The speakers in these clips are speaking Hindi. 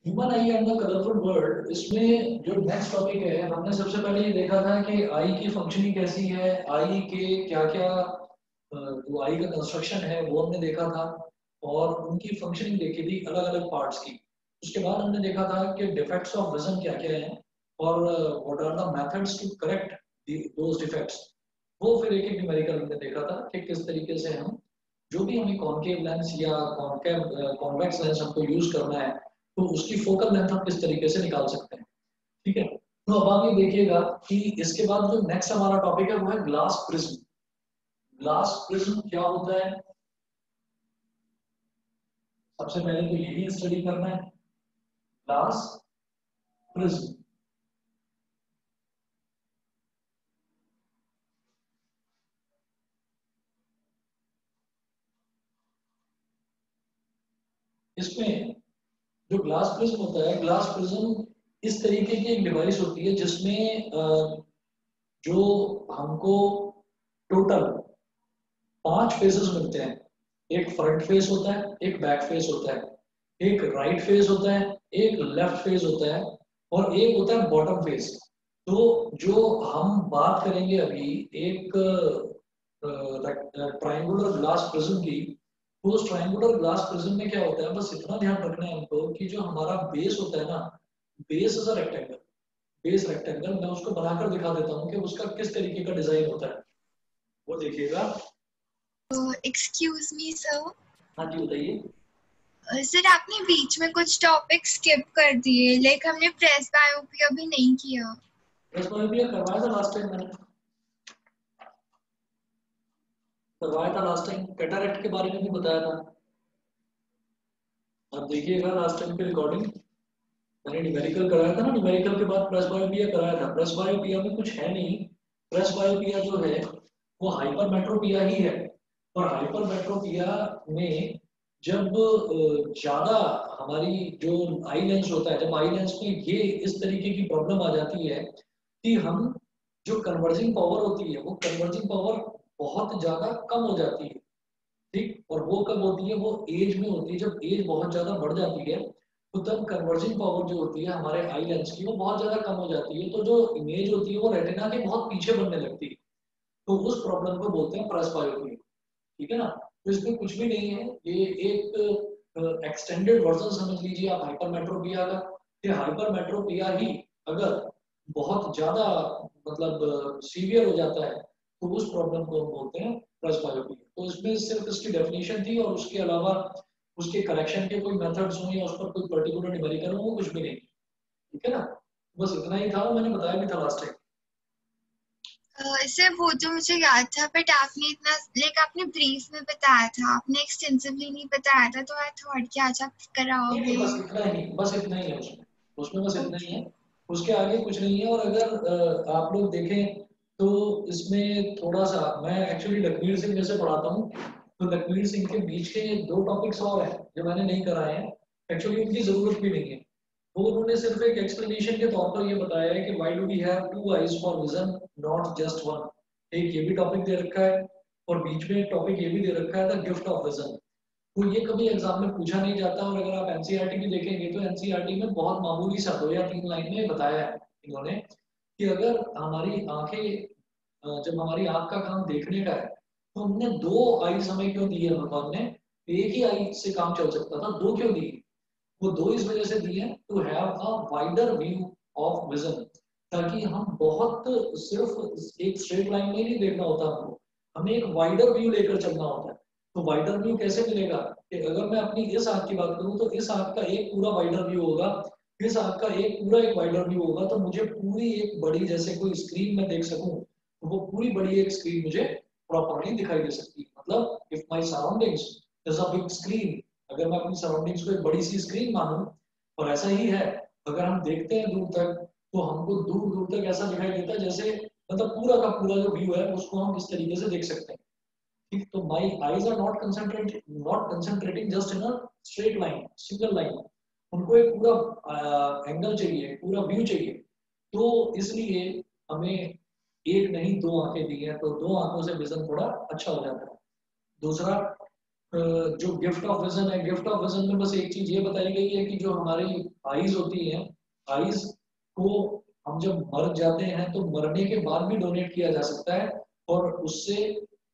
Human I and the colourful world, इसमें जो नेक्स्ट टॉपिक है, हमने सबसे पहले ये देखा था कि आई की फंक्शनिंग कैसी है, आई के क्या क्या जो आई का कंस्ट्रक्शन है वो हमने देखा था और उनकी फंक्शनिंग देखी थी अलग अलग पार्ट्स की। उसके बाद हमने देखा था कि डिफेक्ट्स ऑफ विजन क्या क्या हैं और what are the methods to correct those defects. वो फिर एक एक न्यूमेरिकल हमने देखा था कि किस तरीके से हम जो भी हमें कॉनकेव लेंस या कॉनकेव कॉन्वेक्स लेंस हमको यूज करना है तो उसकी फोकल लेंथ हम किस तरीके से निकाल सकते हैं। ठीक है, तो अब आप ये देखिएगा कि इसके बाद जो नेक्स्ट हमारा टॉपिक है वो है ग्लास प्रिज्म। ग्लास प्रिज्म क्या होता है, सबसे पहले तो यही स्टडी करना है, ग्लास प्रिज्म। इसमें जो ग्लास प्रिज्म होता है, ग्लास प्रिज्म इस तरीके की एक डिवाइस होती है जिसमें जो हमको टोटल 5 फेसेस मिलते हैं। एक फ्रंट फेस होता है, एक बैक फेस होता है, एक राइट फेस होता है, एक लेफ्ट फेस होता है और एक होता है बॉटम फेस। तो जो हम बात करेंगे अभी एक ट्रायंगुलर ग्लास प्रिज्म की, तो उस ट्रायंगुलर ग्लास प्रिज्म में क्या होता है, बस इतना ध्यान रखना है हमको कि जो हमारा बेस होता है ना, base is a rectangle. Base rectangle, मैं उसको बनाकर दिखा देता हूँ कि उसका किस तरीके का डिजाइन होता है, वो देखिएगा। Excuse me sir. हाँ जी बताइए। सर आपने बीच में कुछ टॉपिक स्किप कर दिए, लाइक हमने प्रेस बायोपिया भी नहीं किया। प्रेस बायोपिया करवाया था लास्ट टाइम, मैंने करवाया था लास्ट टाइम, कैटरेक्ट के बारे में भी बताया था। आप देखिएगा लास्ट टाइम की रिकॉर्डिंग, मैंने न्यूमेरिकल कराया था ना, न्यूमेरिकल के बाद प्रेस बायोपिया कराया था। प्रेस बायोपिया में कुछ है नहीं, प्रेस बायोपिया जो है वो हाइपरमेट्रोपिया ही है। और हाइपरमेट्रोपिया में जब ज्यादा हमारी जो आई लेंस होता है, जब आई लेंस में ये इस तरीके की प्रॉब्लम आ जाती है कि हम जो कन्वर्जिंग पावर होती है वो कन्वर्जिंग पावर बहुत ज्यादा कम हो जाती है। ठीक, और वो कब होती है, वो एज में होती है। जब एज बहुत ज्यादा बढ़ जाती है तो तब कन्वर्जिंग पावर जो होती है हमारे आई लेंस की वो बहुत ज्यादा कम हो जाती है, तो जो इमेज होती है वो रेटिना के बहुत पीछे बनने लगती है। तो उस प्रॉब्लम को बोलते हैं प्रेस बायोपिया। ठीक है ना, तो इसमें कुछ भी नहीं है, ये एक एक्सटेंडेड वर्जन समझ लीजिए आप हाइपरमेट्रोपिया का। ये हाइपरमेट्रोपिया ही अगर बहुत ज्यादा मतलब सीवियर हो जाता है तो उस प्रॉब्लम को हम बोलते हैं प्रेस बायोपिया। तो इसमें सिर्फ इसकी डेफिनेशन थी और उसके अलावा उसके करेक्शन के कोई मेथड्स हो या उस पर कोई पर्टिकुलर न्यूमेरिकल हो, वो कुछ भी नहीं। ठीक है ना, बस इतना ही था, मैंने बताया भी था लास्ट टाइम। सर वो तो मुझे याद था, बट आपने इतना लाइक आपने ब्रीफ में बताया था, आपने एक्सटेंसिवली नहीं बताया था, तो आई थॉट कि आज आप नहीं नहीं, कराओगे। बस इतना ही, बस इतना ही है उसमें, उसमें बस इतना ही है, उसके आगे कुछ नहीं है। और अगर आप लोग देखें तो इसमें थोड़ा सा मैं एक्चुअली लखवीर सिंह में से पढ़ाता हूँ, तो लखवीर सिंह के बीच के 2 टॉपिक्स और हैं जो मैंने नहीं कराए हैं। एक्चुअली उनकी जरूरत भी नहीं है, वो उन्होंने सिर्फ एक एक्सप्लेनेशन के तौर पर ये बताया है कि why do we have 2 eyes for vision not just one. एक ये भी टॉपिक दे रखा है और बीच में एक टॉपिक ये भी दे रखा है द गिफ्ट ऑफ विजन। तो ये कभी एग्जाम में पूछा नहीं जाता, और अगर आप एनसीईआरटी भी देखेंगे तो एनसीईआरटी में बहुत मामूली सा 2 या 3 लाइन में बताया है इन्होंने कि अगर हमारी आंखें जब हमारी आंख का काम देखने का है तो हमने 2 आईज हमें क्यों दी है भगवान ने। एक ही आई से काम चल सकता था, 2 क्यों दी, वो 2 इस वजह से दिए to have a wider view of vision, ताकि हम बहुत सिर्फ एक स्ट्रेट लाइन में नहीं देखना होता हमको, हमें एक वाइडर व्यू लेकर चलना होता है। तो वाइडर व्यू कैसे मिलेगा कि अगर मैं अपनी इस आंख की बात करूं तो इस आंख का एक पूरा वाइडर व्यू होगा, इस आंख का एक पूरा एक वाइडर व्यू होगा, तो मुझे पूरी एक बड़ी जैसे कोई स्क्रीन में देख सकूं तो वो पूरी बड़ी एक स्क्रीन मुझे प्रॉपरली दिखाई दे सकती है। मतलब if my surroundings is a big screen, अगर मैं अपनी सराउंडिंग्स को एक बड़ी सी स्क्रीन मानूं, और ऐसा ही है, अगर हम देखते हैं दूर तक तो हमको दूर दूर तक ऐसा दिखाई देता है जैसे मतलब पूरा का पूरा जो व्यू है उसको हम इस तरीके से देख सकते हैं। ठीक, तो my eyes are not concentrating just in a straight line, single line, उनको एक पूरा एंगल चाहिए, पूरा व्यू चाहिए। तो इसलिए हमें एक नहीं 2 आंखें दी हैं, तो 2 आंखों से विजन थोड़ा अच्छा हो जाता है। दूसरा, जो गिफ्ट ऑफ विजन है, गिफ्ट ऑफ विजन में बस एक चीज ये बताई गई है कि जो हमारी आईज होती हैं, आईज को हम जब मर जाते हैं तो मरने के बाद भी डोनेट किया जा सकता है, और उससे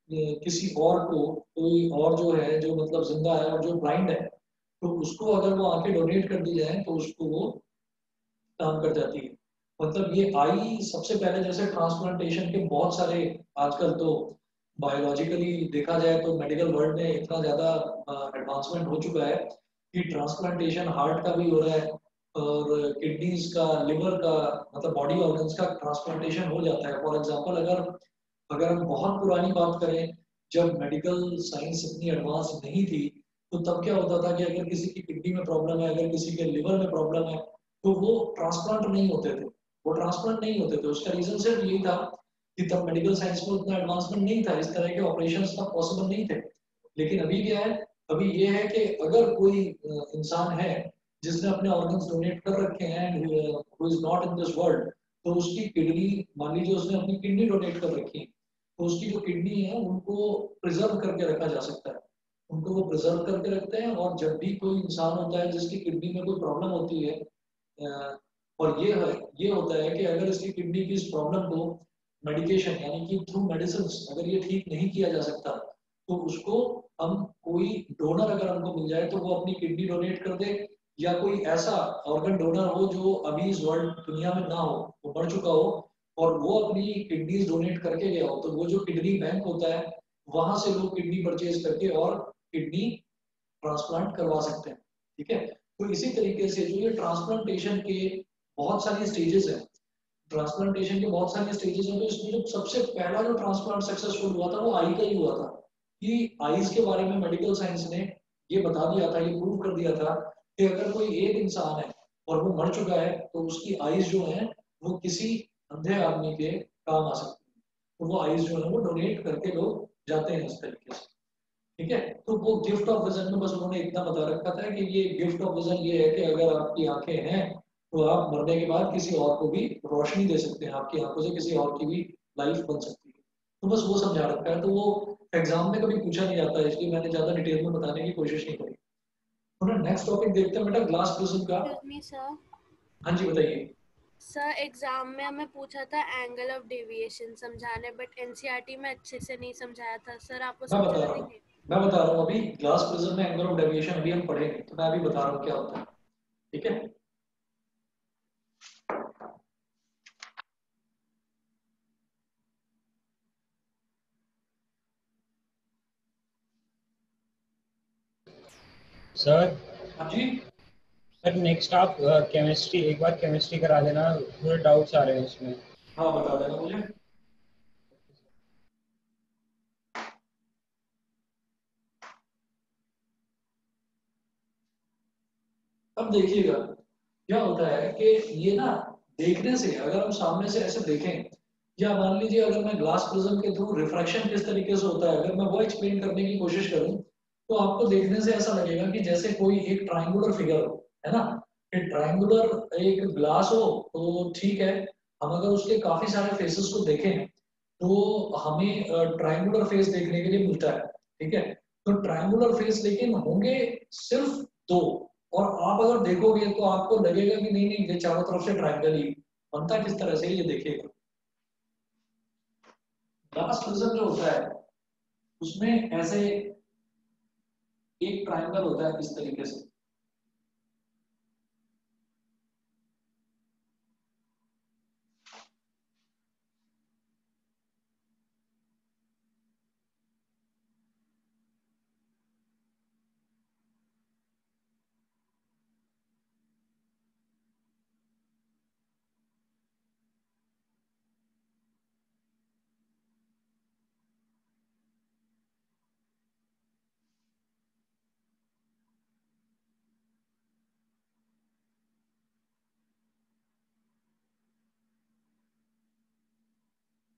किसी और को, कोई और जो है जो मतलब जिंदा है और जो ब्लाइंड है, तो उसको अगर वो आंखें डोनेट कर दी जाए तो उसको वो काम कर जाती है। मतलब ये आई सबसे पहले, जैसे ट्रांसप्लांटेशन के बहुत सारे आजकल तो बायोलॉजिकली देखा जाए तो मेडिकल वर्ल्ड में इतना ज़्यादा एडवांसमेंट हो चुका है कि ट्रांसप्लांटेशन हार्ट का भी हो रहा है, और किडनीज का, लिवर का, मतलब बॉडी ऑर्गन्स का ट्रांसप्लांटेशन हो जाता है। फॉर एग्जांपल, अगर अगर हम बहुत पुरानी बात करें, जब मेडिकल साइंस इतनी एडवांस नहीं थी, तो तब क्या होता था कि अगर किसी की किडनी में प्रॉब्लम है, अगर किसी के लिवर में प्रॉब्लम है, तो वो ट्रांसप्लांट नहीं होते थे, वो ट्रांसप्लांट नहीं होते थे। उसका रीजन सिर्फ यही था कि तब मेडिकल साइंस में उतना एडवांसमेंट नहीं था, इस तरह के ऑपरेशन तब पॉसिबल नहीं थे। लेकिन अभी क्या है, अभी ये है कि अगर कोई इंसान है जिसने अपने ऑर्गन्स डोनेट कर रखे हैं, who is not in this world, तो उसकी किडनी, मान लीजिए उसने अपनी किडनी डोनेट कर रखी है, तो उसकी जो किडनी है उनको प्रिजर्व करके रखा जा सकता है, उनको वो प्रिजर्व करके रखते हैं। और जब भी कोई इंसान होता है जिसकी किडनी में कोई प्रॉब्लम होती है, और ये होता है कि अगर इसकी किडनी की इस प्रॉब्लम को मेडिकेशन यानी कि थ्रू मेडिसिन अगर ये ठीक नहीं किया जा सकता, तो उसको हम, कोई डोनर अगर हमको मिल जाए तो वो अपनी किडनी डोनेट कर दे, या कोई ऐसा ऑर्गन डोनर हो जो अभी इस वर्ल्ड दुनिया में ना हो, वो मर चुका हो, और वो अपनी किडनीज डोनेट करके गया हो, तो वो जो किडनी बैंक होता है, वहां से लोग किडनी परचेज करके और किडनी ट्रांसप्लांट करवा सकते हैं। ठीक है, तो इसी तरीके से जो ये ट्रांसप्लांटेशन के बहुत सारी स्टेजेस हैं, ट्रांसप्लांटेशन के बहुत सारे स्टेजेस हैं, तो इसमें जो सबसे पहला जो ट्रांसप्लांट सक्सेसफुल हुआ था वो आई का ही हुआ था। कि आईज के बारे में मेडिकल साइंस ने ये बता दिया था, ये प्रूव कर दिया था कि अगर कोई एक इंसान है और वो मर चुका है, तो उसकी आईज जो है वो किसी अंधे आदमी के काम आ सकती है, तो वो आईज जो है वो डोनेट करके लोग जाते हैं इस तरीके से। ठीक है, तो वो गिफ्ट ऑफ विजन में बस उन्होंने इतना बता रखा था कि ये गिफ्ट ऑफ विजन ये है कि अगर आपकी आंखें हैं तो आप मरने के बाद किसी और को भी रोशनी दे सकते हैं, आपकी आंखों से किसी और की भी लाइफ बन सकती है। तो बस वो समझा रखा है, तो वो एग्जाम में कभी पूछा नहीं जाता है, इसलिए मैंने ज्यादा डिटेल में बताने की कोशिश नहीं करी। तो नेक्स्ट टॉपिक देखते हैं बेटा, ग्लास प्रिज्म का। Excuse me sir. हाँ जी बताइए। सर एग्जाम में हमें पूछा था एंगल ऑफ डेविएशन समझाने, बट एनसीईआरटी में अच्छे से नहीं समझाया था सर, आप वो मैं बता समझा रहा हूँ देंगे? मैं बता रहा हूँ अभी ग्लास प्रिज्म में एंगल ऑफ डेविएशन अभी हम पढ़ेंगे, तो मैं अभी बता रहा हूँ क्या होता है। ठीक है, सर हाँ जी। सर नेक्स्ट आप केमिस्ट्री, एक बार केमिस्ट्री करा देना, थोड़े डाउट्स आ रहे हैं उसमें। हाँ बता देना मुझे। अब देखिएगा क्या होता है कि ये ना, देखने से, अगर हम सामने से ऐसे देखें, या मान लीजिए अगर मैं ग्लास प्रिज्म के थ्रू रिफ्रैक्शन किस तरीके से होता है अगर मैं वो एक्सप्लेन करने की कोशिश करूं, तो आपको देखने से ऐसा लगेगा कि जैसे कोई एक ट्राइंगुलर फिगर हो, है ना। एक ट्राइंगुलर एक ग्लास हो तो ठीक है, हम अगर उसके काफी सारे फेसेस को देखें तो हमें ट्राइंगुलर फेस देखने के लिए मिलता है। ठीक है, तो ट्राइंगुलर फेस लेकिन होंगे सिर्फ दो, और आप अगर देखोगे तो आपको लगेगा कि नहीं नहीं ये चारों तरफ से ट्राइंगल ही बनता। किस तरह से, ये देखिएगा, ग्लास प्रिज्म जो होता है उसमें ऐसे एक ट्राइंगल होता है इस तरीके से।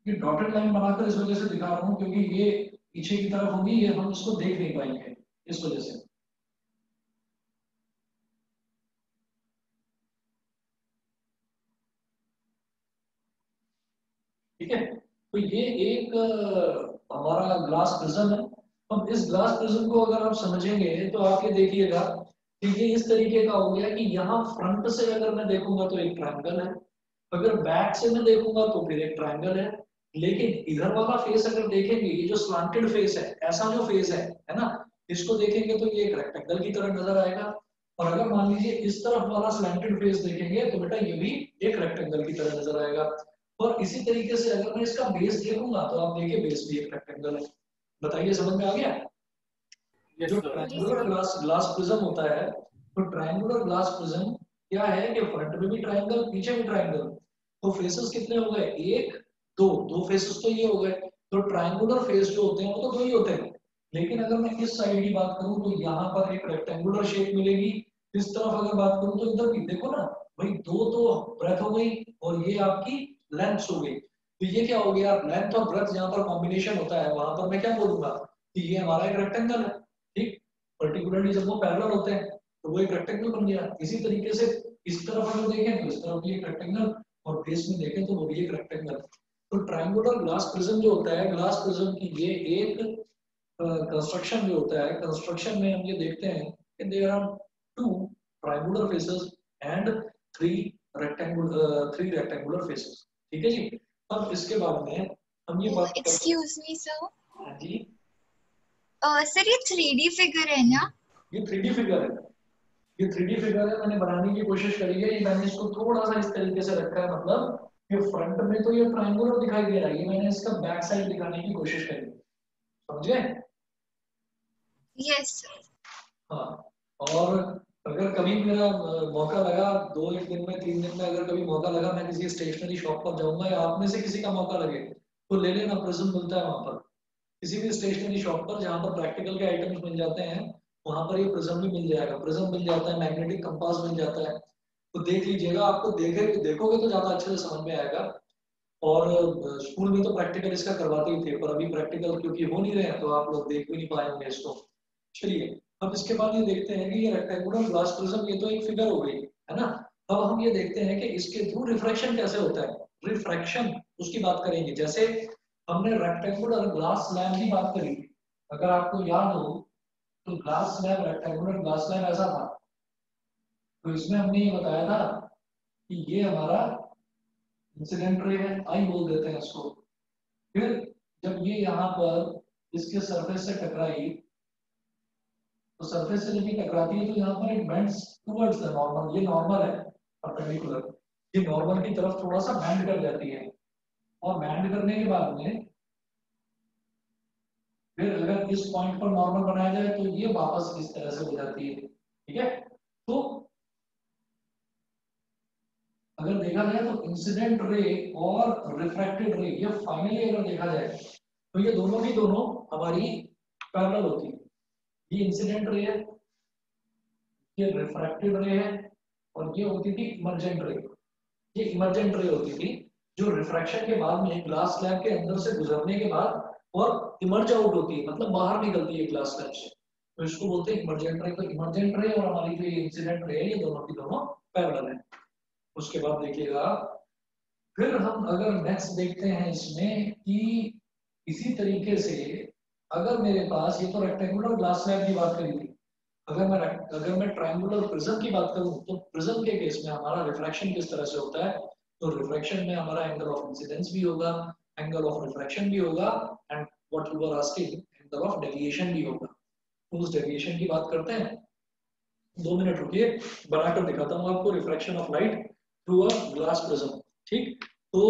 ये डॉटेड लाइन बनाकर इस वजह से दिखा रहा हूँ क्योंकि ये पीछे की तरफ होगी, ये हम इसको देख नहीं पाएंगे इस वजह से। ठीक है, तो ये एक हमारा ग्लास प्रिज्म है, अब इस ग्लास प्रिज्म को अगर आप समझेंगे तो आप ये देखिएगा कि ये इस तरीके का हो गया कि यहाँ फ्रंट से अगर मैं देखूंगा तो एक ट्रायंगल है, अगर बैक से मैं देखूंगा तो फिर एक ट्रायंगल है, लेकिन इधर वाला फेस अगर देखेंगे, ये जो स्लांटेड फेस है, ऐसा जो फेस है ना, इसको देखेंगे तो ये एक रेक्टेंगल की तरह नजर आएगा। और अगर मान लीजिए इस तरफ वाला स्लैंटेड फेस देखेंगे तो बेटा ये भी एक रेक्टेंगल की तरह नजर आएगा। और इसी तरीके से अगर मैं इसका बेस देखूंगा तो आप देखिए बेस भी एक रेक्टेंगल है। बताइए समझ में आ गया? ये जो ट्रायंगुलर ग्लास प्रिज्म होता है, तो ट्रायंगुलर ग्लास प्रिज्म क्या है कि फ्रंट में भी ट्रायंगल, पीछे भी ट्रायंगल, तो फेसेस कितने हो गए? एक, दो, दो फेसेस तो ये हो गए। तो ट्रायंगुलर फेस जो होते हैं वो तो दो ही होते हैं, लेकिन अगर मैं इस साइड की बात करूं तो यहाँ पर एक रेक्टेंगुलर शेप मिलेगी। इस तरफ अगर बात करूं तो इधर भी देखो ना भाई, दो तो ब्रेथ हो गई और ये आपकी लेंथ हो गई। तो ये क्या हो गया? लेंथ और ब्रेथ जहां पर कॉम्बिनेशन होता है वहां पर मैं क्या बोलूंगा कि ये हमारा एक रेक्टेंगल है। ठीक, पर्टिकुलरली जब वो पैरेलल होते हैं तो वो एक रेक्टेंगल बन गया। इसी तरीके से इस तरफ अगर देखें तो इस तरफ भी एक रेक्टेंगल, और बेस में देखें तो वो भी एक रेक्टेंगल। तो ट्रायंगुलर ग्लास प्रिज्म जो होता है, ग्लास प्रिज्म की ये एक कंस्ट्रक्शन जो होता है, कंस्ट्रक्शन में हम ये देखते हैं कि there are two triangular faces and three rectangular faces. ठीक है जी। अब इसके बाद में हम ये बात एक्सक्यूज मी सर। हाँ जी सर ये 3D फिगर है ना? ये 3D फिगर है, ये 3D फिगर है, मैंने बनाने की कोशिश करी है। ये मैंने इसको थोड़ा सा इस तरीके से रखा है, मतलब ये फ्रंट में तो ये ट्रायंगुलर दिखाई दे रहा है, ये मैंने इसका बैक साइड दिखाने की कोशिश करी। समझ गए? Yes sir. हाँ, और अगर कभी मेरा मौका लगा, 2 दिन में 3 दिन में अगर कभी मौका लगा, मैं किसी स्टेशनरी शॉप पर जाऊंगा या आप में से किसी का मौका लगे तो ले लेना, प्रिज्म मिलता है वहां पर किसी भी स्टेशनरी शॉप पर जहां पर प्रैक्टिकल के आइटम्स मिल जाते हैं, वहां पर ये प्रिज्म भी मिल जाएगा। प्रिज्म मिल जाता है, मैग्नेटिक कंपास मिल जाता है, तो देख लीजिएगा। आपको देखोगे तो ज्यादा अच्छे से समझ में आएगा। और स्कूल में तो प्रैक्टिकल इसका करवाते ही थे, पर अभी प्रैक्टिकल क्योंकि हो नहीं रहे हैं तो आप लोग देख भी नहीं पाए होंगे इसको। चलिए, अब इसके बाद ये देखते हैं कि ये रेक्टेंगुलर ग्लास प्रिज्म ये तो एक फिगर हो गई है ना। अब हम ये देखते हैं कि इसके थ्रू रिफ्रैक्शन कैसे होता है। रिफ्रैक्शन उसकी बात करेंगे, जैसे हमने रेक्टेंगुलर ग्लास स्लैब की बात करी। अगर आपको याद हो तो glass slab, rectangular glass slab ऐसा था, तो इसमें हमने ये बताया था कि ये हमारा इंसिडेंट रे है, आई बोल देते हैं इसको। फिर जब ये यहाँ पर इसके सरफेस से टकराई, तो सरफेस से जब ये टकराती है तो यहाँ पर एक बेंड्स टुवर्ड्स द नॉर्मल, ये नॉर्मल है परपेंडिकुलर, ये नॉर्मल की तरफ थोड़ा सा बैंड कर जाती है। और बैंड करने के बाद में फिर अगर इस पॉइंट पर नॉर्मल बनाया जाए तो ये वापस इस तरह से हो जाती है। ठीक है, तो अगर देखा जाए तो इंसिडेंट रे और रिफ्रैक्टेड रे, ये फाइनली अगर देखा जाए तो ये दोनों की दोनों हमारी पैरेलल होती है। ये इंसिडेंट रे है, ये रिफ्रैक्टेड रे है, और ये होती थी इमर्जेंट रे। ये इमर्जेंट रे होती थी जो रिफ्रैक्शन के बाद में ग्लास स्लैब के अंदर से गुजरने के बाद और इमर्ज आउट होती है, मतलब बाहर निकलती है ग्लास स्लैब से, तो इसको बोलते हैं इमर्जेंट रे। तो इमर्जेंट रे और हमारी जो इंसिडेंट रे है, ये दोनों की दोनों पैरेलल है। उसके बाद देखिएगा, फिर हम अगर नेक्स्ट देखते हैं इसमें कि इसी तरीके से अगर मेरे पास, ये तो रेक्टेंगुलर ग्लास स्लैब की बात करी थी, अगर मैं ट्रायंगुलर प्रिज्म की बात करूं तो प्रिज्म के केस में हमारा रिफ्रैक्शन किस तरह से होता है। तो रिफ्रैक्शन में हमारा एंगल ऑफ इंसिडेंस भी होगा, एंगल ऑफ रिफ्रैक्शन भी होगा, and what you are asking, angle of deviation भी होगा। तो उस डेविएशन की बात करते हैं। 2 मिनट रुकिए, बनाकर दिखाता हूँ आपको refraction of light through a glass prism. ठीक, तो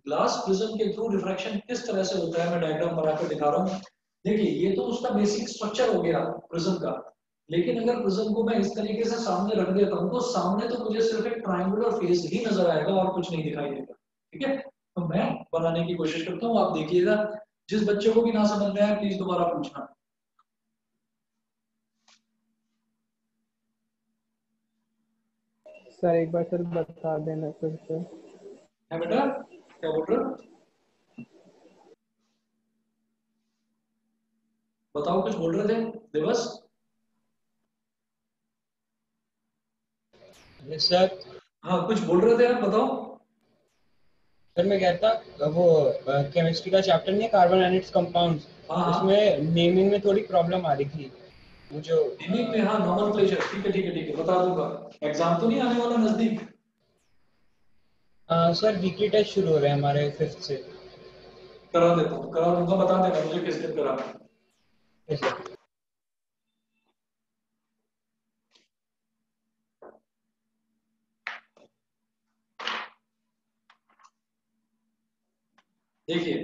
ग्लास प्रिज्म के थ्रू रिफ्रैक्शन किस तरह से होता है, मैं डायग्राम बनाकर दिखा रहा हूँ। देखिए, ये तो उसका बेसिक स्ट्रक्चर हो गया प्रिज्म का, लेकिन अगर प्रिज्म को मैं इस तरीके से सामने रख देता हूँ तो सामने तो मुझे सिर्फ एक ट्रायंगुलर फेस ही नजर आएगा और कुछ नहीं दिखाई देगा। ठीक है, तो मैं बनाने की कोशिश करता हूँ, आप देखिएगा। जिस बच्चे को भी ना समझ में आए प्लीज दोबारा पूछना। सर एक बार सर बता देना फिर से। है बेटा, क्या बोल रहे हो? बताओ, कुछ बोल रहे थे दिवस? सर हाँ, कुछ बोल रहे थे आप, बताओ। सर मैं कहता वो केमिस्ट्री का चैप्टर नहीं है, कार्बन एंड इट्स कंपाउंड्स, हाँ इसमें नेमिंग में थोड़ी प्रॉब्लम आ रही थी, वो जो नेमिंग में, हाँ नॉमेनक्लेचर, ठीक है ठीक है ठीक है, बता दूंगा। एग्जाम तो नहीं आने वाला नजदीक? सर वीकली टेस्ट शुरू हो रहे हैं हमारे 5th से। करा देता हूँ, करा दूंगा, बता देना मुझे किस दिन कराना है। Yes sir. देखिए,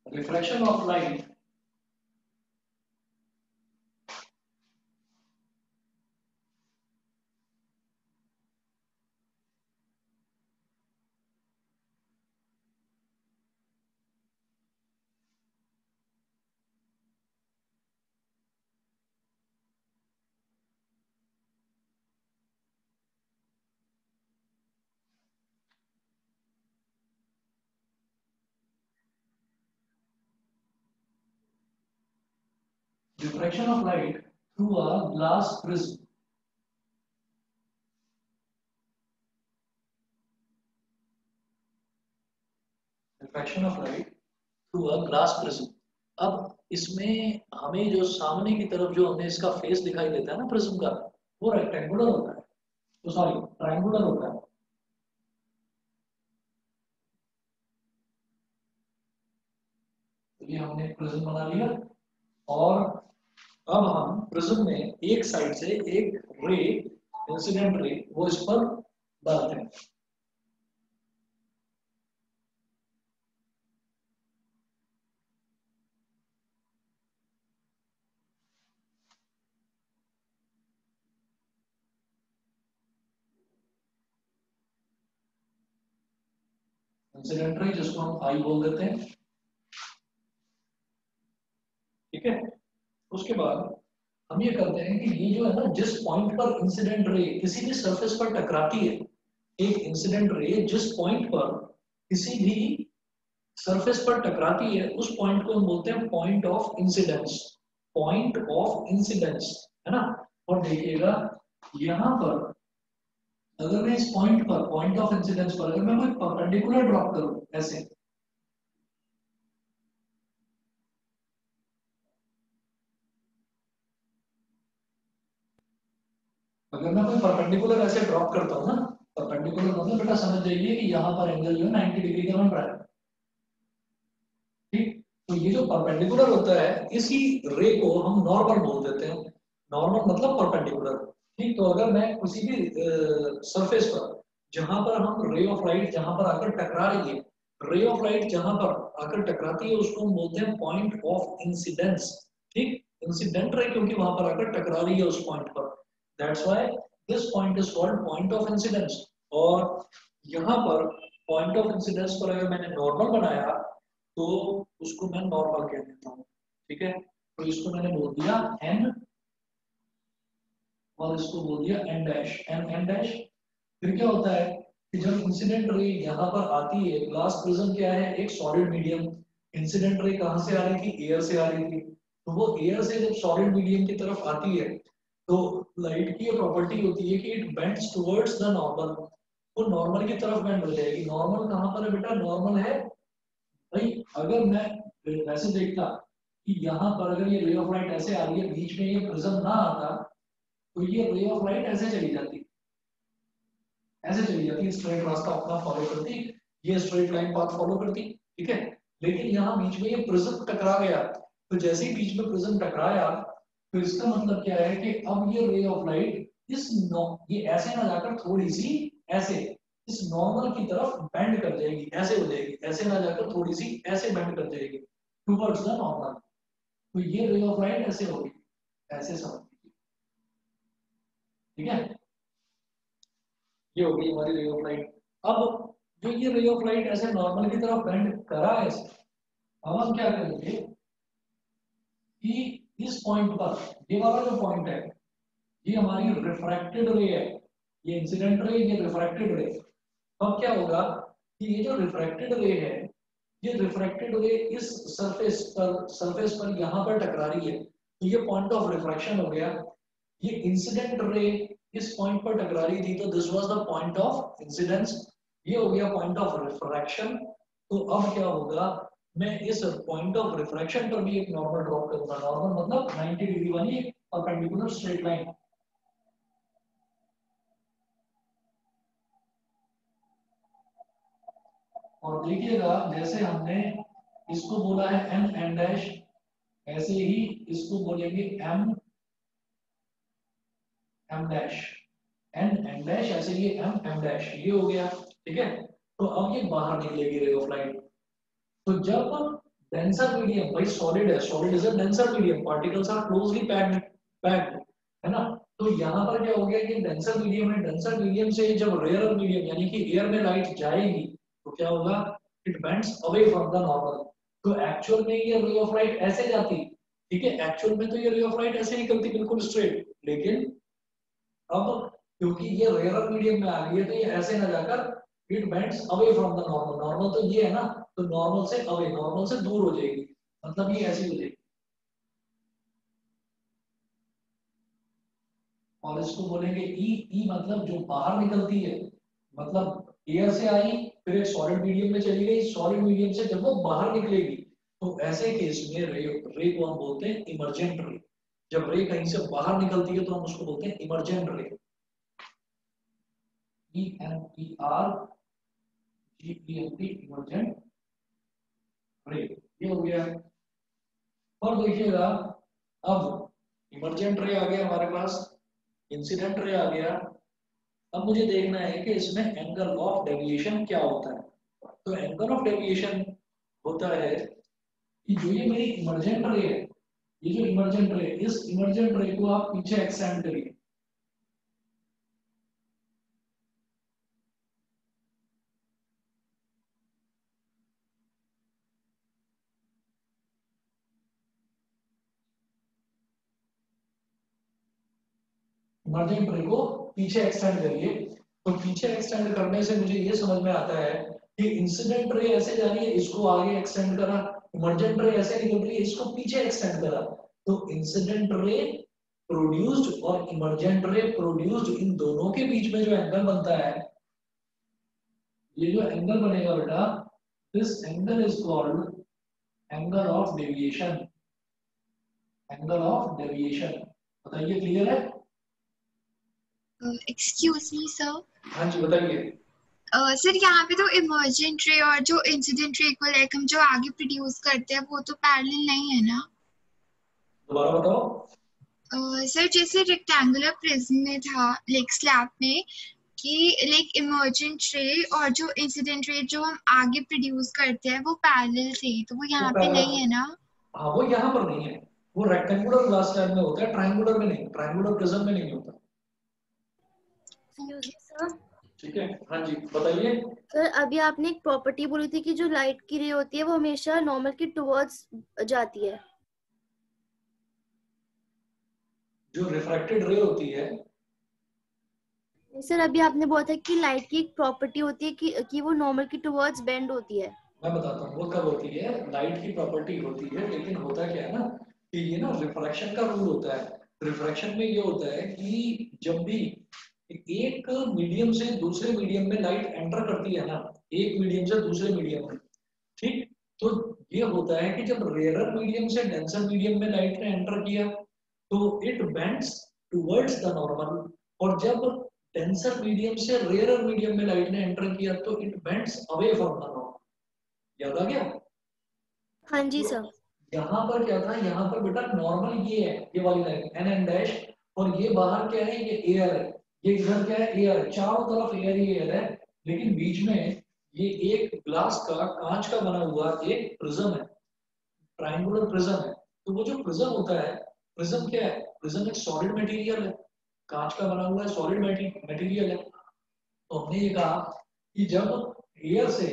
refraction of light, refraction of light through a glass prism, refraction of light through a glass prism. अब इसमें हमें जो सामने की तरफ जो हमें इसका फेस दिखाई देता है ना प्रिज्म का, वो रेक्टेंगुलर होता है, तो सॉरी ट्रायंगुलर होता है। तो ये हमने प्रिज्म बना लिया, और अब हम प्रिज्म में एक साइड से एक रे, इंसिडेंट रे, वो इस पर डालते हैं। इंसिडेंट रे जिसको हम आई बोल देते हैं, ठीक है। उसके बाद हम ये करते हैं कि ये जो है ना, जिस पॉइंट पर इंसिडेंट रे किसी भी सरफेस पर टकराती है, एक इंसिडेंट रे जिस पॉइंट पर किसी भी सरफेस पर टकराती है, उस पॉइंट को हम बोलते हैं point of incidence, point of incidence, है ना। और देखिएगा यहाँ पर, अगर मैं इस पॉइंट पर, पॉइंट ऑफ इंसिडेंस पर अगर मैं कोई परपेंडिकुलर ड्रॉप करूं ऐसे, अगर मैं कोई परपेंडिकुलर ऐसे ड्रॉप करता हूँ ना, परपेंडिकुलर मतलब बेटा समझ जाइए कि यहाँ पर एंगल जो है 90 डिग्री का बन रहा है, ठीक। तो ये जो परपेंडिकुलर होता है, इसी रे को हम नॉर्मल बोल देते हैं। नॉर्मल मतलब परपेंडिकुलर, ठीक। तो अगर मैं किसी भी सरफेस पर, जहां पर हम रे ऑफ लाइट जहां पर आकर टकरा रही है, रे ऑफ लाइट जहां पर आकर टकराती है, उसको हम बोलते हैं पॉइंट ऑफ इंसिडेंस, ठीक। इंसिडेंट रे क्योंकि वहां पर आकर टकरा रही है उस पॉइंट पर, that's why this point is called point of incidence. और यहाँ पर पॉइंट ऑफ इंसिडेंस पर अगर मैंने नॉर्मल बनाया, तो उसको मैं नॉर्मल कह देता हूँ, ठीक है। तो इसको मैंने बोल दिया एन, और इसको बोल दिया एन डैश, एन डैश। फिर क्या होता है कि जब इंसिडेंट रे यहाँ पर आती है, ग्लास प्रिज्म क्या है, एक सॉलिड मीडियम, इंसिडेंट रे कहाँ से आ रही थी, एयर से आ रही थी। तो वो एयर से जब सॉलिड मीडियम की तरफ आती है, तो लाइट की ये प्रॉपर्टी होती है कि it bends towards the normal, वो नॉर्मल की तरफ बेंड हो जाएगी। नॉर्मल कहाँ पर है बेटा, नॉर्मल है भाई, अगर मैं वैसे देखता कि यहाँ पर अगर ये रे ऑफ लाइट ऐसे आ रही है, बीच में ये प्रिज्म ना आता, तो ये रे ऑफ लाइट ऐसे चली जाती, ऐसे चली जाती, स्ट्रेट रास्ता अपना फॉलो करती, ये स्ट्रेट लाइन पाथ फॉलो करती, ठीक है। लेकिन यहाँ बीच में ये प्रिज्म टकरा गया, तो जैसे ही बीच में प्रिज्म टकराया, तो इसका मतलब क्या है कि अब ये रे ऑफ लाइट ये ऐसे ना जाकर थोड़ी सी ऐसे इस नॉर्मल की तरफ बेंड कर जाएगी, ऐसे हो जाएगी, ऐसे ना जाकर थोड़ी सी ऐसे बेंड कर जाएगी टुवर्ड्स द नॉर्मल। तो ये रे ऑफ लाइट ऐसे होगी, ऐसे समझ लीजिए, ठीक है। ये हो गई हमारी रे ऑफ लाइट। अब जो ये रे ऑफ लाइट ऐसे नॉर्मल की तरफ बेंड करा है, अब हम क्या करेंगे कि इस पॉइंट पर, ये वाला जो पॉइंट है, ये हमारी रिफ्रैक्टेड रे है, ये इंसिडेंट रे, ये रिफ्रैक्टेड रे। अब क्या होगा कि ये जो रिफ्रैक्टेड रे है, ये रिफ्रैक्टेड रे इस सरफेस पर यहाँ पर टकरा रही है, तो ये पॉइंट ऑफ रिफ्रैक्शन हो गया। ये इंसिडेंट रे इस पॉइंट पर टकरा रही थी, तो this was the point of incidence, ये हो गया पॉइंट ऑफ रिफ्रैक्शन। तो अब क्या होगा, मैं इस पॉइंट ऑफ रिफ्रैक्शन पर भी एक नॉर्मल ड्रॉ करूंगा। नॉर्मल मतलब 90 डिग्री वाली परपेंडिकुलर स्ट्रेट लाइन। और देखिएगा जैसे हमने इसको बोला है एम एन डैश, ऐसे ही इसको बोलेंगे M M dash, N N dash, ऐसे ये एम एम डैश, ये हो गया। ठीक है, तो अब ये बाहर निकलेगी रे ऑफ लाइट। तो जब डेंसर मीडियम, भाई सॉलिड है, solid is a denser medium, particles are closely packed, है ना। तो यहाँ पर क्या हो गया कि डेंसर मीडियम है, डेंसर मीडियम से जब रेयर मीडियम यानी कि एयर में लाइट जाएगी तो क्या होगा, it bends away from the normal. तो एक्चुअल में ये रे ऑफ लाइट ऐसे जाती, ठीक है, एक्चुअल में तो ये रे ऑफ लाइट ऐसे निकलती बिल्कुल स्ट्रेट, लेकिन अब क्योंकि ये रेयर मीडियम में आ गई है तो ये ऐसे ना जाकर it bends away from the normal. Normal तो ये है ना, तो नॉर्मल से अवे, नॉर्मल से दूर हो जाएगी, मतलब ये ऐसी हो जाएगी। और इसको बोलेंगे ई, ई मतलब जो बाहर निकलती है, मतलब एयर से आई फिर एक सॉलिड मीडियम में चली गई, सॉलिड मीडियम से जब वो बाहर निकलेगी तो ऐसे केस में रे को हम बोलते हैं इमर्जेंट रे। जब रे कहीं से बाहर निकलती है तो हम उसको बोलते हैं इमर्जेंट रे, EMERGENT, इमर्जेंट रे, ये हो गया। और देखिएगा अब इमर्जेंट रे आ गया हमारे पास, इंसिडेंट रे आ गया। अब मुझे देखना है कि इसमें एंगल ऑफ डेविएशन क्या होता है। तो एंगल ऑफ डेविएशन होता है कि जो ये मेरी इमर्जेंट रे है, ये जो इमर्जेंट रे, इस इमर्जेंट रे को आप पीछे एक्सटेंड करिए, इमर्जेंट रे को पीछे एक्सटेंड करिए। तो पीछे एक्सटेंड करने से मुझे ये समझ में आता है कि इंसिडेंट रे ऐसे जा रही है, इसको आगे एक्सटेंड करा, इमर्जेंट रे ऐसे निकल रही है, इसको पीछे एक्सटेंड करा। तो इंसिडेंट रे प्रोड्यूस्ड और इमर्जेंट रे प्रोड्यूस्ड, इन दोनों के बीच में जो एंगल बनता है, ये जो एंगल बनेगा बेटा, this angle is called angle of deviation, angle of deviation. बताइए क्लियर है? Excuse me sir. हाँ जी बताइए। सर यहाँ पे तो इमर्जेंट रे और जो इंसिडेंट रे को लाइक हम जो आगे प्रोड्यूस करते हैं वो तो पैरेलल नहीं है ना? दोबारा बताओ। सर जैसे रेक्टेंगुलर प्रिज्म में था लाइक स्लैब में कि लाइक इमर्जेंट रे और जो इंसिडेंट रे जो हम आगे प्रोड्यूस करते हैं वो पैरेलल थे, तो वो यहाँ पे नहीं है ना? हाँ वो यहाँ पर नहीं है, वो रेक्टेंगुलर ग्लास स्लैब में होता है, ट्रायंगुलर में नहीं, ट्रायंगुलर प्रिज्म में नहीं होता। ठीक है, हाँ जी बताइए। सर अभी आपने एक प्रॉपर्टी बोली थी कि जो लाइट की रे होती है वो हमेशा नॉर्मल के टुवर्ड्स जाती है। जो रिफ्रैक्टेड रे होती है, सर अभी आपने बोला था कि लाइट की एक प्रॉपर्टी होती है कि वो नॉर्मल के टुवर्ड्स बेंड होती है। मैं बताता हूँ वो कब होती है। लाइट की प्रॉपर्टी होती है, लेकिन होता क्या है ना कि ये ना रिफ्रैक्शन का रूल होता है। रिफ्रैक्शन में ये होता है कि जब भी एक मीडियम से दूसरे मीडियम में लाइट एंटर करती है ना, एक मीडियम से दूसरे मीडियम में, ठीक, तो ये होता है कि जब रेयरर मीडियम से डेंसर मीडियम में लाइट ने एंटर किया तो it bends towards the normal, और जब डेंसर मीडियम से रेयरर मीडियम में लाइट ने एंटर किया तो it bends away from the normal. याद आ गया? हाँ जी तो सर। यहाँ पर क्या था, यहाँ पर बेटा नॉर्मल ये है, ये वाली लाइन एन एन डैश, और ये बाहर क्या है, ये एयर है, ये इधर क्या है, एयर है, चारों तरफ एयर ही एयर है, लेकिन बीच में ये एक ग्लास का, कांच का बना हुआ एक प्रिज्म है, ट्रायंगुलर प्रिज्म है। तो वो जो प्रिज्म होता है, प्रिज्म क्या है, प्रिज्म एक सॉलिड मटेरियल है, कांच का बना हुआ है, सॉलिड मटेरियल है। तो हमने ये कहा कि जब एयर से,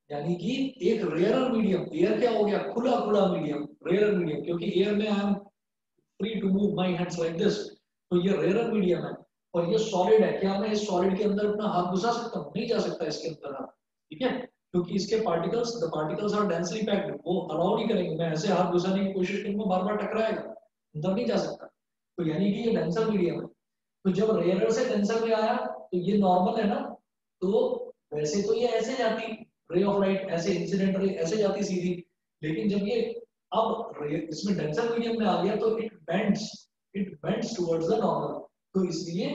यानी कि एक रेयरर मीडियम, एयर क्या हो गया, खुला खुला मीडियम, रेयरर मीडियम, क्योंकि एयर में I am free to move my hands like this, तो ये रेयरर मीडियम है और ये सॉलिड है। क्या मैं इस सॉलिड के अंदर अपना हाथ घुसा सकता हूँ? नहीं जा सकता इसके अंदर हाथ, ठीक है, क्योंकि इसके particles, the particles are densely packed, वो अलाउ नहीं करेंगे। मैं ऐसे हाथ घुसाने की कोशिश करूंगा, बार बार टकराएगा, अंदर नहीं जा सकता। तो यानी कि ये डेंसर मीडियम है। तो जब रेयरर से डेंसर में आया तो ये नॉर्मल है ना, तो वैसे तो ये ऐसे जाती रे ऑफ लाइट, ऐसे इंसिडेंट रे ऐसे जाती सीधी, लेकिन जब ये अब इसमें डेंसर मीडियम में आ गया तो it bends towards the normal, तो इसलिए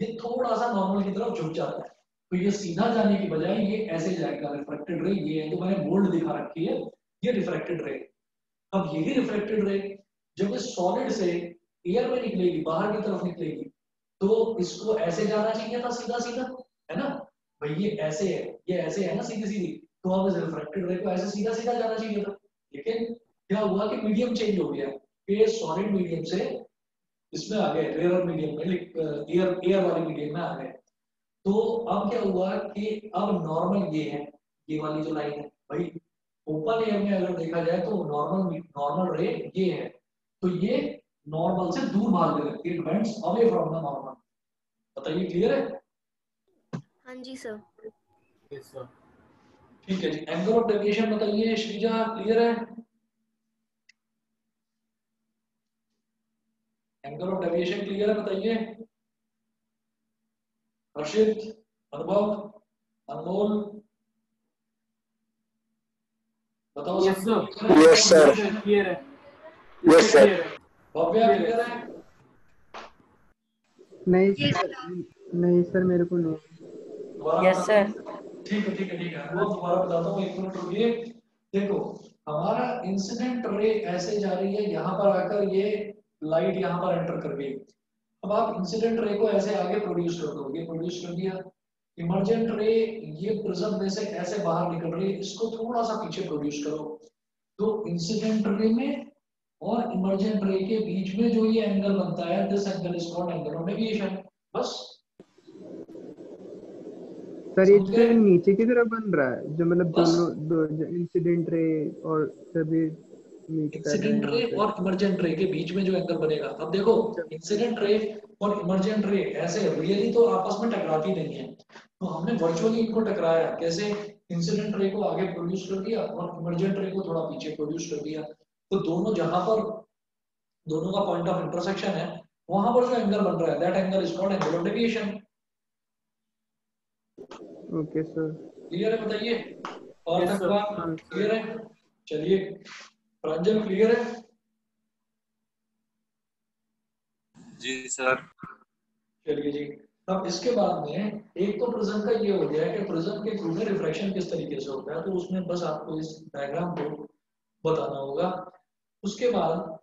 ये थोड़ा सा नॉर्मल की तरफ झुक जाता है। तो ये सीधा जाने की बजाय ये ऐसे जाएगा। रिफ्रैक्टेड रे ये है, तो मैंने बोल्ड दिखा रखी है, ये रिफ्रैक्टेड रे। अब यही रिफ्रैक्टेड रे जब इस सॉलिड से एयर में निकलेगी, बाहर की तरफ निकलेगी, तो इसको ऐसे जाना चाहिए था सीधा सीधा, है ना भाई, ये ऐसे है, ये ऐसे है ना सीधी सीधी, तो अब इस रिफ्रैक्टेड रे को ऐसे सीधा सीधा जाना चाहिए था। लेकिन क्या हुआ कि मीडियम चेंज हो गया, ये सॉलिड मीडियम से इसमें आ गए, रेयर मीडियम में, एयर वाले मीडियम में आ गए। तो अब क्या हुआ कि अब नॉर्मल ये है, ये वाली जो लाइन है भाई, ओपन एयर में अगर देखा जाए तो नॉर्मल रे ये है, तो ये नॉर्मल से दूर भागने लगती है, it bends away from the normal. बताइए क्लियर है? हाँ जी सर। Yes sir. ठीक है जी, एंगल ऑफ डेविएशन बताइए श्रीजा, क्लियर है? एंगल ऑफ डेविएशन क्लियर है बताइए? हर्षित, अनुभव, अनमोल, बताओ। Yes sir. Yes sir. Clear है। Yes sir. भव्या क्लियर है? नहीं सर मेरे को नहीं। Yes sir. ठीक है ठीक है ठीक है, वो दोबारा बताता हूँ, एक मिनट रुकिए। देखो हमारा इंसिडेंट रे ऐसे जा रही है, यहाँ पर आकर ये लाइट यहाँ पर एंटर कर गई। अब आप इंसिडेंट रे को ऐसे आगे प्रोड्यूस कर दो, ये प्रोड्यूस कर दिया। इमर्जेंट रे ये प्रिज्म में से ऐसे बाहर निकल रही है, इसको थोड़ा सा पीछे प्रोड्यूस करो। तो इंसिडेंट रे में और इमर्जेंट रे के बीच में जो ये एंगल बनता है, this angle is called angle of deviation. बस सर ये नीचे की तरफ बन रहा है, जो मतलब दोनों इंसिडेंट रे और सभी इंसिडेंट रे और इमर्जेंट रे के बीच में जो एंगल बनेगा। अब देखो इंसिडेंट रे और इमर्जेंट रे ऐसे रियली तो आपस में टकराती नहीं है, तो हमने वर्चुअली इनको टकराया। कैसे? इंसिडेंट रे को आगे प्रोड्यूस कर दिया और इमर्जेंट रे को थोड़ा पीछे प्रोड्यूस कर दिया। तो दोनों जहां पर दोनों का पॉइंट ऑफ इंटरसेक्शन है, वहां पर जो एंगल बन रहा है, that angle is called angle of deviation. Okay sir. Clear है बताइए? और तक बात क्लियर है? चलिए प्रांजल क्लियर है? जी सर। चलिए जी, अब इसके बाद में एक तो प्रिज्म का ये हो गया है कि प्रिज्म के थ्रू में रिफ्रैक्शन किस तरीके से होता है, तो उसमें बस आपको इस डायग्राम को बताना होगा। उसके बाद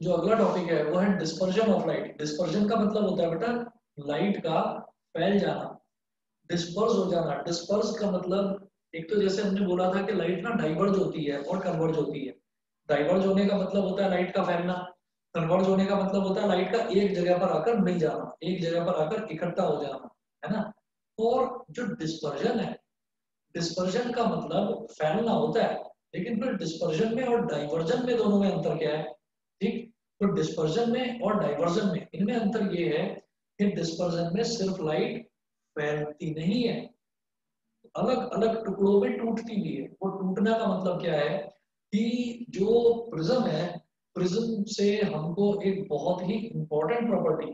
जो अगला टॉपिक है वो है डिस्पर्जन ऑफ लाइट। डिस्पर्जन का मतलब होता है बेटा लाइट का फैल जाना, डिस्पर्स हो जाना। डिस्पर्स का मतलब एक तो जैसे हमने बोला था कि लाइट ना डाइवर्ज होती है और कन्वर्ज होती है। डाइवर्ज होने का मतलब होता है लाइट का फैलना, कन्वर्ज होने का मतलब होता है लाइट का एक जगह पर आकर नहीं जाना, एक जगह पर आकर इकट्ठा हो जाना, है ना। और जो डिस्पर्जन है, डिस्पर्जन का मतलब फैलना होता है, लेकिन फिर डिस्पर्जन में और डाइवर्जन में दोनों में अंतर क्या है? ठीक, तो डिस्पर्जन में और डाइवर्जन में इनमें अंतर ये है कि डिस्पर्जन में सिर्फ लाइट फैलती नहीं है, अलग अलग टुकड़ों में टूटती भी है। वो टूटना का मतलब क्या है कि जो प्रिज्म है, प्रिज्म से हमको एक बहुत ही इंपॉर्टेंट प्रॉपर्टी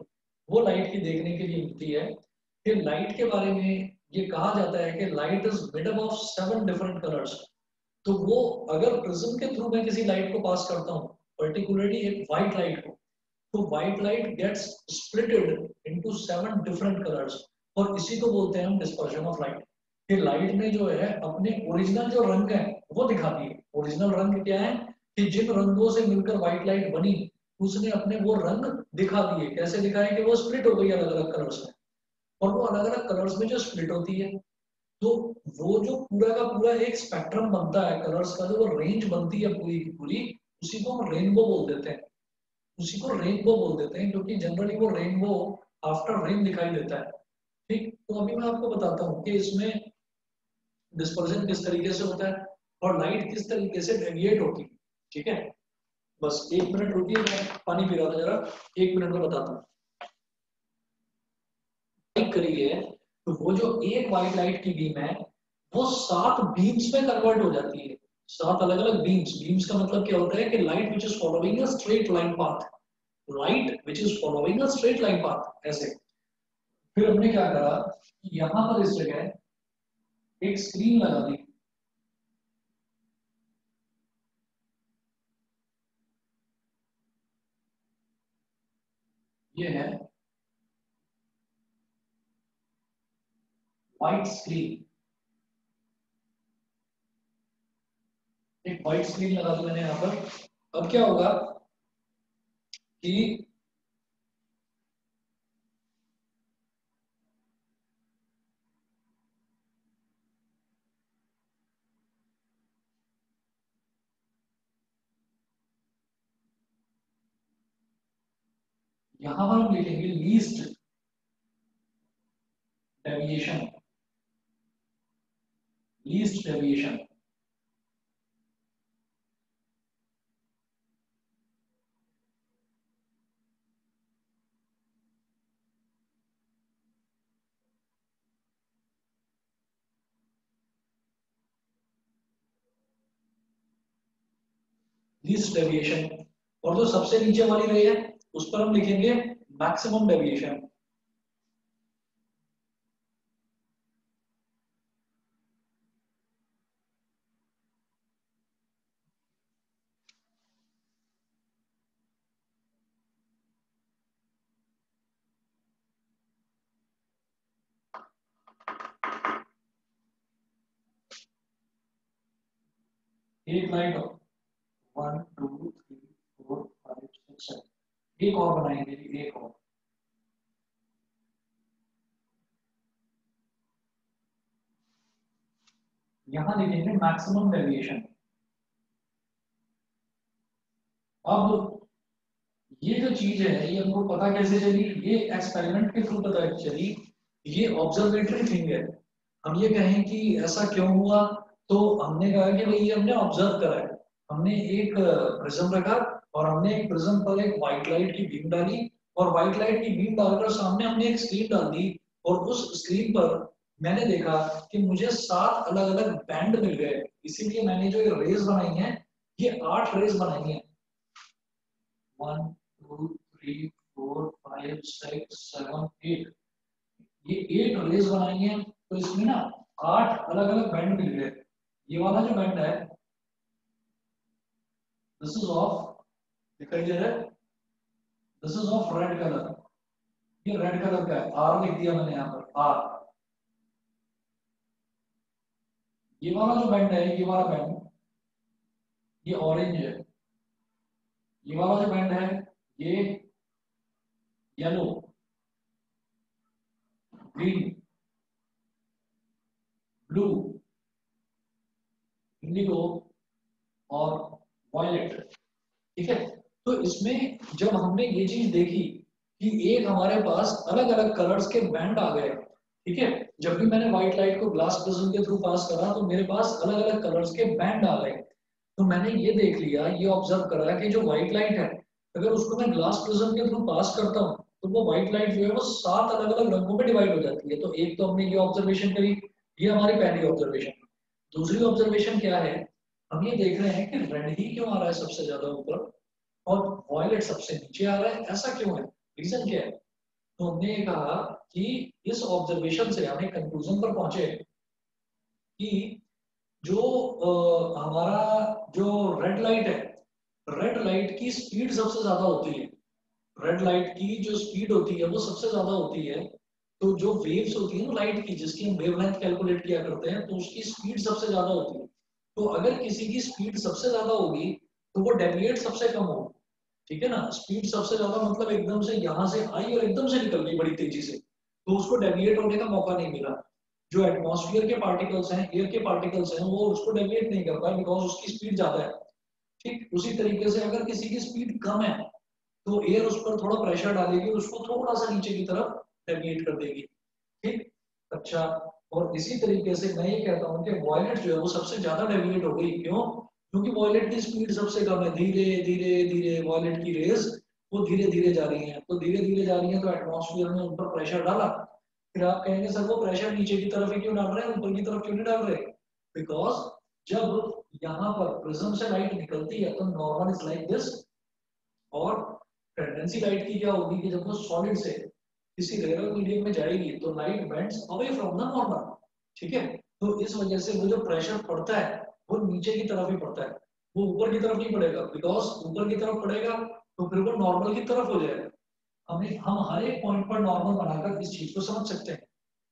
वो लाइट की देखने के लिए मिलती है कि लाइट के बारे में ये कहा जाता है कि light is made up of 7 different colours. तो वो अगर प्रिज्म के थ्रू मैं किसी लाइट को पास करता हूँ, पर्टिकुलरली एक व्हाइट लाइट को, तो white light gets splitted into 7 different colours, और इसी को बोलते हैं हम डिस्पर्जन ऑफ लाइट। कि लाइट में जो है अपने ओरिजिनल जो रंग है वो दिखाती है। ओरिजिनल रंग क्या है कि जिन रंगों से मिलकर व्हाइट लाइट बनी, उसने अपने वो रंग दिखा दिए। कैसे दिखाए? कि वो स्प्लिट हो गई अलग अलग कलर्स में, और वो अलग अलग कलर्स में जो स्प्लिट होती है, तो वो जो पूरा का पूरा एक स्पेक्ट्रम बनता है कलर्स का, जो वो रेंज बनती है पूरी की पूरी, उसी को हम रेनबो बोल देते हैं। उसी को रेनबो बोल देते हैं, क्योंकि जनरली वो रेनबो आफ्टर रेन दिखाई देता है। ठीक, तो अभी मैं आपको बताता हूँ कि इसमें डिस्पर्जन किस तरीके से होता है और लाइट किस तरीके से डेविएट होती है। ठीक है, बस एक मिनट रुकिए, मैं पानी पी रहा था जरा, एक मिनट में बताता हूँ। करिए तो वो जो एक व्हाइट लाइट की बीम है वो 7 बीम्स में कन्वर्ट हो जाती है। 7 अलग अलग बीम्स। बीम्स का मतलब क्या होता है कि light which is following a straight line path, light which is following a straight line path, ऐसे। फिर हमने क्या करा, यहां पर इस जगह एक स्क्रीन लगा दी। ये है व्हाइट स्क्रीन। एक व्हाइट स्क्रीन लगा दी मैंने यहाँ पर। अब क्या होगा कि यहां पर हम लिखेंगे least deviation. Least deviation least deviation, और जो सबसे नीचे वाली रे है उस पर हम लिखेंगे मैक्सिमम डेविएशन। एक लाइट 1 2 3 4 5 6 7, एक और बनाएंगे, एक और। यहां लिखेंगे मैक्सिमम डेविएशन। अब ये जो चीज है ये हमको पता कैसे चली, ये एक्सपेरिमेंट के थ्रू पता चली, ये ऑब्जर्वेटरी थिंग है। हम ये कहें कि ऐसा क्यों हुआ, तो हमने कहा कि भाई ये हमने ऑब्जर्व करा है। हमने एक प्रिज्म रखा और हमने एक प्रिज्म पर एक व्हाइट लाइट की बीम डाली, और व्हाइट लाइट की बीम डालकर सामने हमने एक स्क्रीन डाल दी, और उस स्क्रीन पर मैंने देखा कि मुझे 7 अलग अलग बैंड मिल गए। इसीलिए मैंने जो ये रेज बनाई हैं ये 8 रेज बनाई हैं। 1 2 3 4 5 6 7 8, ये 8 रेज बनाई हैं। तो इसमें ना 8 अलग अलग बैंड मिल गए। ये वाला जो बैंड है दिस इज ऑफ, दिखाई दे रहा है, this is of red colour. ये रेड कलर का है, आर लिख दिया मैंने यहाँ पर, आर। ये वाला जो बैंड है, ये वाला बैंड, ये ऑरेंज है। ये वाला जो बैंड है ये येलो, ग्रीन, ब्लू, इंडिगो और वायलेट। ठीक है, तो इसमें जब हमने ये चीज देखी कि एक हमारे पास अलग अलग कलर्स के बैंड आ गए। ठीक है, जब भी मैंने व्हाइट लाइट को ग्लास प्रिज्म के थ्रू पास करा तो मेरे पास अलग अलग कलर्स के बैंड आ गए। तो मैंने ये देख लिया, ये ऑब्जर्व करा कि जो व्हाइट लाइट है अगर उसको मैं ग्लास प्रिज्म के थ्रू पास करता हूँ तो वो व्हाइट लाइट जो है वो 7 अलग अलग रंगों में डिवाइड हो जाती है। तो एक तो हमने ये ऑब्जर्वेशन करी, ये हमारी पहली ऑब्जर्वेशन। दूसरी ऑब्जर्वेशन क्या है, हम ये देख रहे हैं कि रेड ही क्यों आ रहा है सबसे ज्यादा ऊपर और वायलेट सबसे नीचे आ रहा है, ऐसा क्यों है, रीजन क्या है। तो हमने कहा कि इस ऑब्जर्वेशन से हमें कंक्लूजन पर पहुंचे कि जो हमारा जो रेड लाइट है, रेड लाइट की स्पीड सबसे ज्यादा होती है। रेड लाइट की जो स्पीड होती है वो सबसे ज्यादा होती है। तो जो वेव्स होती है ना लाइट की, जिसकी हम वेवलेंथ कैलकुलेट किया करते हैं, तो उसकी स्पीड सबसे ज्यादा होती है। तो अगर किसी की स्पीड सबसे ज्यादा होगी तो वो डेविएट सबसे कम होगी। ठीक है ना, स्पीड सबसे ज्यादा मतलब एकदम से यहाँ से आई और एकदम से निकल गई बड़ी तेजी से, तो उसको डेविएट होने का मौका नहीं मिला। जो एटमॉस्फेयर के पार्टिकल्स हैं, एयर के पार्टिकल्स हैं, वो उसको डेविएट नहीं कर पाए बिकॉज उसकी स्पीड ज्यादा है। ठीक उसी तरीके से अगर किसी की स्पीड कम है तो एयर उस पर थोड़ा प्रेशर डालेगी, उसको थोड़ा सा नीचे की तरफ डेविएट कर देगी। ठीक, अच्छा, और इसी तरीके से मैं ये कहता हूँ कि वॉयलेट जो है वो सबसे ज्यादा डेविएट हो गई। क्यों? क्योंकि वॉयलेट की स्पीड सबसे कम है, धीरे धीरे धीरे वॉयलेट की रेज वो धीरे धीरे जा रही है। तो धीरे धीरे जा रही है तो एटमॉस्फेयर में उन पर प्रेशर डाला। फिर आप कहेंगे सर वो प्रेशर नीचे की तरफ ही क्यों डाल रहे हैं, ऊपर की तरफ क्यों नहीं डाल रहे? बिकॉज जब यहाँ पर प्रिज्म से लाइट निकलती है तो नॉर्मल इज लाइक दिस, और टेंडेंसी लाइट की क्या होगी कि जब वो सॉलिड से किसी रेयर मीडियम में जाएगी तो light bends away from the normal. ठीक है, तो इस वजह से वो जो प्रेशर पड़ता है वो नीचे की तरफ ही पड़ता है, वो ऊपर की तरफ नहीं पड़ेगा। बिकॉज ऊपर की तरफ पड़ेगा तो फिर वो नॉर्मल की तरफ हो जाएगा। हम हर एक पॉइंट पर नॉर्मल बनाकर इस चीज को समझ सकते हैं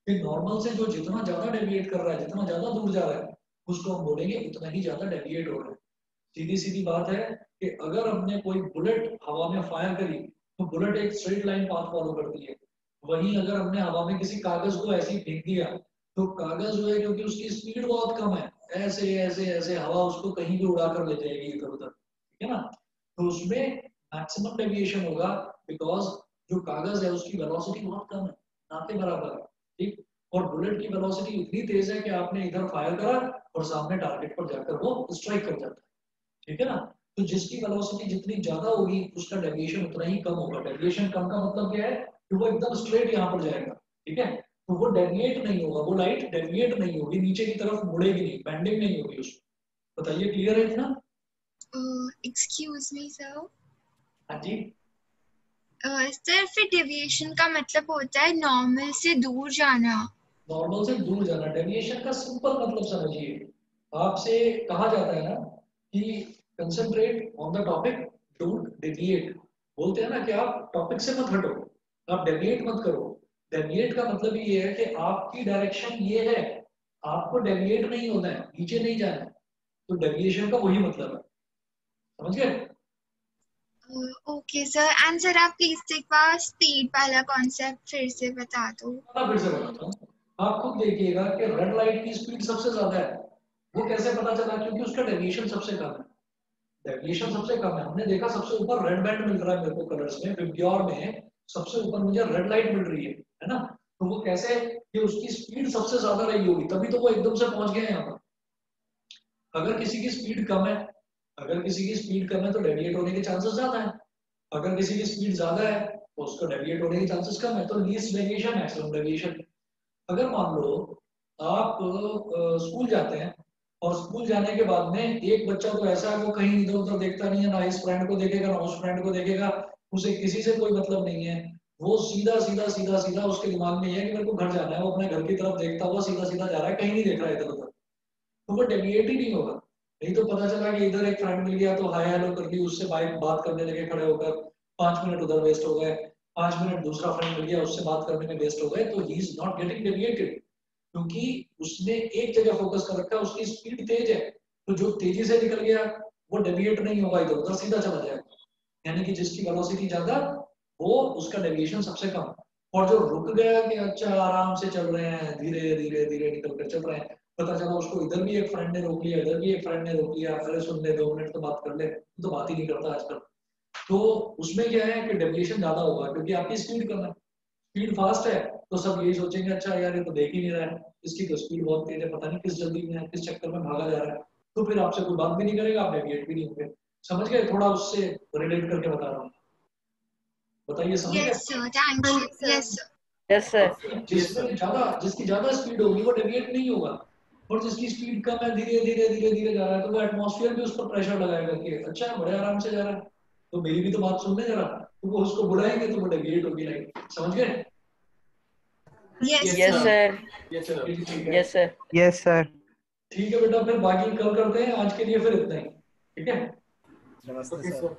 कि नॉर्मल से जो जितना ज्यादा डेविएट कर रहा है, जितना ज्यादा दूर जा रहा है, उसको हम बोलेंगे उतना ही ज्यादा डेविएट हो रहा है। सीधी सीधी बात है कि अगर हमने कोई बुलेट हवा में फायर करी तो बुलेट एक स्ट्रेट लाइन पाथ फॉलो करती है। वहीं अगर हमने हवा में किसी कागज को ऐसे ही फेंक दिया तो कागज जो है, क्योंकि उसकी स्पीड बहुत कम है, ऐसे ऐसे ऐसे हवा उसको कहीं भी उड़ा कर ले जाएगी इधर उधर, ठीक है ना। तो उसमें मैक्सिमम डेविएशन होगा बिकॉज जो कागज है उसकी वेलोसिटी बहुत कम है, ना के बराबर है, ठीक। और बुलेट की वेलोसिटी इतनी तेज है कि आपने इधर फायर करा और सामने टारगेट पर जाकर वो स्ट्राइक कर जाता है, ठीक है ना। तो जिसकी वेलोसिटी जितनी ज्यादा होगी उसका डेविएशन उतना ही कम होगा। डेविएशन कम का मतलब क्या है कि वो एकदम स्ट्रेट यहाँ पर जाएगा, ठीक है। तो वो डेविएट नहीं होगा, वो लाइट डेविएट नहीं होगी, नीचे की तरफ मुड़ेगी नहीं, बेंडिंग नहीं होगी उसमें। बताइए, क्लियर है इतना? Excuse me sir. हाँ जी। सर फिर डेविएशन का मतलब होता है नॉर्मल से दूर जाना। नॉर्मल से दूर जाना, डेविएशन का सिंपल मतलब समझिए। आपसे कहा जाता है ना कि concentrate on the topic, don't deviate. बोलते हैं ना कि आप टॉपिक से मत हटो, आप डेविएट मत करो। डेविएट का मतलब ये है कि आपकी डायरेक्शन ये है, आपको डेविएट नहीं होना है, नीचे नहीं जाना है। तो डेविएशन का वही मतलब है, समझ गए? Okay sir. एंड सर आप प्लीज एक बार स्पीड वाला कॉन्सेप्ट फिर से बता दो। फिर से बताता हूँ। आप खुद देखिएगा कि रेड लाइट की स्पीड सबसे ज्यादा है। वो कैसे पता चला? क्योंकि उसका डेविएशन सबसे कम है। डेविएशन सबसे कम है। हमने देखा सबसे ऊपर रेड बैंड मिल रहा है मेरे को कलर्स में, विब्ग्योर में सबसे ऊपर मुझे रेड लाइट मिल रही है ना। तो वो कैसे कि उसकी स्पीड सबसे ज्यादा रही होगी, तभी तो वो एकदम से पहुंच गए यहाँ पर। अगर किसी की स्पीड कम है, अगर किसी की स्पीड कम है तो डेविएट होने के चांसेस ज्यादा है। अगर किसी की स्पीड ज्यादा है तो उसको डेविएट होने के चांसेस कम है। तो लीस्ट डेविएशन, मैक्सिमम डेविएशन। अगर मान लो आप स्कूल जाते हैं और स्कूल जाने के बाद में एक बच्चा तो ऐसा है वो कहीं इधर उधर देखता नहीं है, ना इस फ्रेंड को देखेगा ना उस फ्रेंड को देखेगा, उसे किसी से कोई मतलब नहीं है। वो सीधा सीधा सीधा सीधा उसके दिमाग में ये है कि मेरे को घर जाना है, वो अपने घर की तरफ देखता हुआ सीधा सीधा जा रहा है, कहीं नहीं देख रहा है इधर उधर। तो वो डेविएट ही नहीं होगा। नहीं तो पता चला कि इधर एक फ्रेंड मिल गया तो हाय हेलो कर ली, उससे बात करने लगे खड़े होकर, 5 मिनट उधर वेस्ट हो गए, 5 मिनट दूसरा फ्रेंड मिल गया उससे बात करने में वेस्ट हो गए। तो he is not getting deviated, क्योंकि उसने एक जगह फोकस कर रखा है, उसकी स्पीड तेज है। तो जो तेजी से निकल गया वो डेविएट नहीं होगा, इधर उधर सीधा चला जाएगा। यानी कि जिसकी वेलोसिटी ज्यादा वो उसका डेविएशन सबसे कम। और जो रुक गया कि अच्छा आराम से चल रहे हैं, धीरे धीरे धीरे निकल कर चल रहे हैं, पता चला उसको इधर भी एक फ्रेंड ने रोक लिया, इधर भी एक फ्रेंड ने रोक लिया, अरे सुन ले 2 मिनट तो बात कर ले, तो बात ही नहीं करता आजकल। तो उसमें क्या है कि डेविएशन ज्यादा होगा, क्योंकि आपकी स्पीड कम है। स्पीड फास्ट है तो सब यही सोचेंगे अच्छा यार ये तो देख ही नहीं रहा है, इसकी तो स्पीड बहुत तेज है, पता नहीं किस जल्दी में है, किस चक्कर में भागा जा रहा है। तो फिर आपसे कोई बात भी नहीं करेगा, आप डेविएट भी नहीं होंगे। समझ गए? थोड़ा उससे रिलेट करके बता रहा हूँ, बताइए समझ गए? Yes sir, thank you. Yes sir. Yes sir. जिसकी ज्यादा स्पीड होगी वो डेविएट नहीं होगा, और जिसकी स्पीड कम है धीरे धीरे धीरे धीरे जा रहा है तो वो एटमॉस्फेयर भी उस पर प्रेशर लगाएगा कि अच्छा बड़े आराम से जा रहा है, तो मेरी भी तो बात सुन ले जरा। तो वो उसको बुलाएंगे तो वो डेविएट होगी लाइट। समझ गए? Yes yes sir. Yes sir. Yes sir. ठीक है बेटा, फिर बाकी कल करते हैं, आज के लिए फिर इतना ही, ठीक है? नमस्ते सर।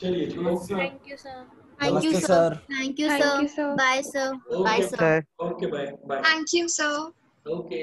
चलिए ठीक है। Thank you sir. Thank you नमस्ते sir. Sir. Thank you sir. Bye sir. Okay bye sir. Okay, bye bye. Thank you sir. Okay.